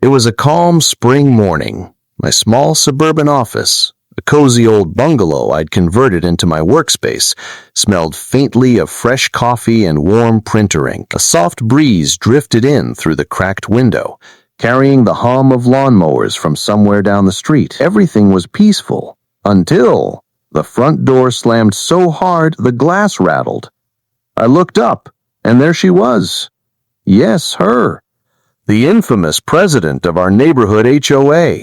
It was a calm spring morning. My small suburban office, a cozy old bungalow I'd converted into my workspace, smelled faintly of fresh coffee and warm printer ink. A soft breeze drifted in through the cracked window, carrying the hum of lawnmowers from somewhere down the street. Everything was peaceful, until the front door slammed so hard the glass rattled. I looked up, and there she was. Yes, her. The infamous president of our neighborhood HOA.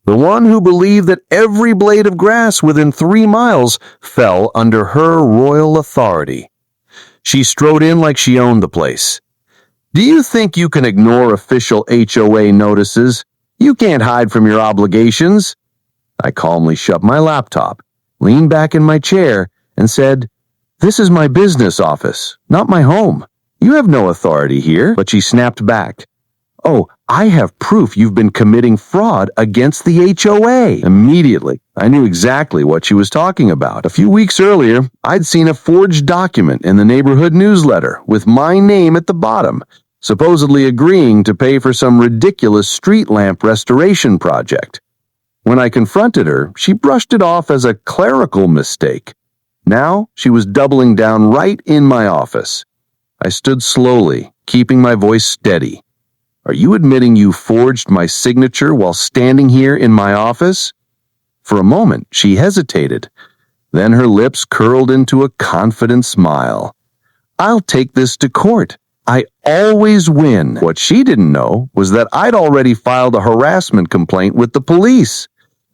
The one who believed that every blade of grass within 3 miles fell under her royal authority. She strode in like she owned the place. Do you think you can ignore official HOA notices? You can't hide from your obligations. I calmly shut my laptop, leaned back in my chair, and said, "This is my business office, not my home. You have no authority here." But she snapped back. "Oh, I have proof you've been committing fraud against the HOA." Immediately, I knew exactly what she was talking about. A few weeks earlier, I'd seen a forged document in the neighborhood newsletter with my name at the bottom, supposedly agreeing to pay for some ridiculous street lamp restoration project. When I confronted her, she brushed it off as a clerical mistake. Now, she was doubling down right in my office. I stood slowly, keeping my voice steady. "Are you admitting you forged my signature while standing here in my office?" For a moment, she hesitated. Then her lips curled into a confident smile. "I'll take this to court. I always win." What she didn't know was that I'd already filed a harassment complaint with the police.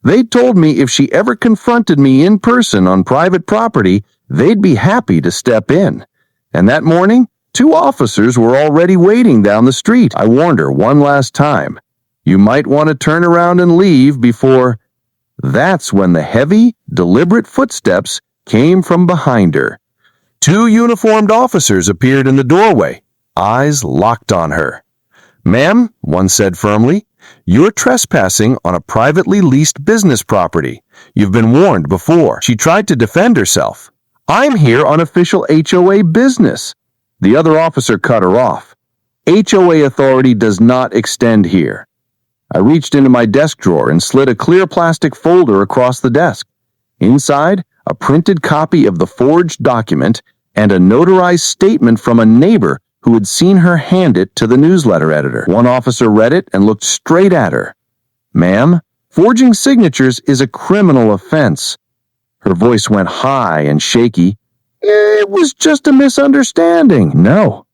They told me if she ever confronted me in person on private property, they'd be happy to step in. And that morning, 2 officers were already waiting down the street. I warned her one last time. You might want to turn around and leave before... That's when the heavy, deliberate footsteps came from behind her. 2 uniformed officers appeared in the doorway, eyes locked on her. "Ma'am," one said firmly, "you're trespassing on a privately leased business property. You've been warned before." She tried to defend herself. "I'm here on official HOA business." The other officer cut her off. "HOA authority does not extend here." I reached into my desk drawer and slid a clear plastic folder across the desk. Inside, a printed copy of the forged document and a notarized statement from a neighbor who had seen her hand it to the newsletter editor. One officer read it and looked straight at her. "Ma'am, forging signatures is a criminal offense." Her voice went high and shaky. "It was just a misunderstanding." No,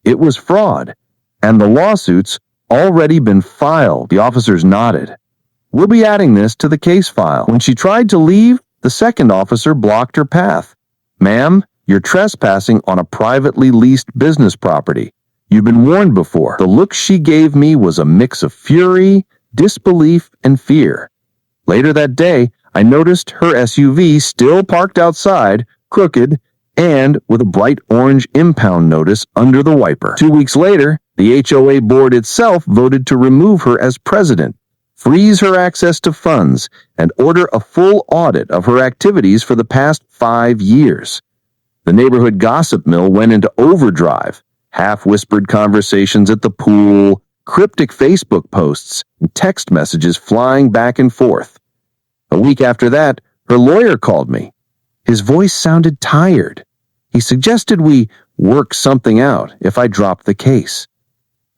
it was fraud, and the lawsuit's already been filed. The officers nodded. "We'll be adding this to the case file." When she tried to leave, the second officer blocked her path. "Ma'am, you're trespassing on a privately leased business property. You've been warned before." The look she gave me was a mix of fury, disbelief, and fear. Later that day, I noticed her SUV still parked outside, crooked, and with a bright orange impound notice under the wiper. 2 weeks later, the HOA board itself voted to remove her as president, freeze her access to funds, and order a full audit of her activities for the past 5 years. The neighborhood gossip mill went into overdrive, half-whispered conversations at the pool, cryptic Facebook posts, and text messages flying back and forth. A week after that, her lawyer called me. His voice sounded tired. He suggested we work something out if I dropped the case.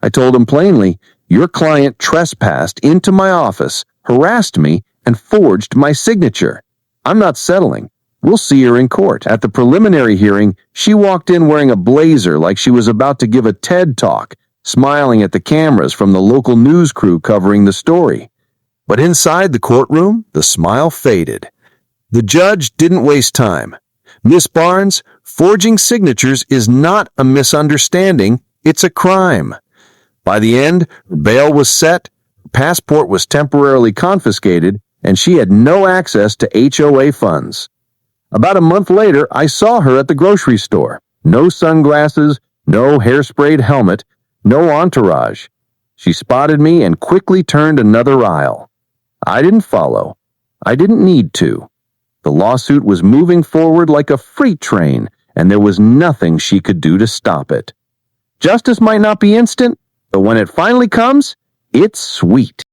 I told him plainly, "Your client trespassed into my office, harassed me, and forged my signature. I'm not settling. We'll see her in court." At the preliminary hearing, she walked in wearing a blazer like she was about to give a TED Talk, smiling at the cameras from the local news crew covering the story. But inside the courtroom, the smile faded. The judge didn't waste time. "Miss Barnes, forging signatures is not a misunderstanding, it's a crime." By the end, her bail was set, her passport was temporarily confiscated, and she had no access to HOA funds. About a month later, I saw her at the grocery store. No sunglasses, no hairsprayed helmet, no entourage. She spotted me and quickly turned another aisle. I didn't follow. I didn't need to. The lawsuit was moving forward like a freight train, and there was nothing she could do to stop it. Justice might not be instant, but when it finally comes, It's sweet.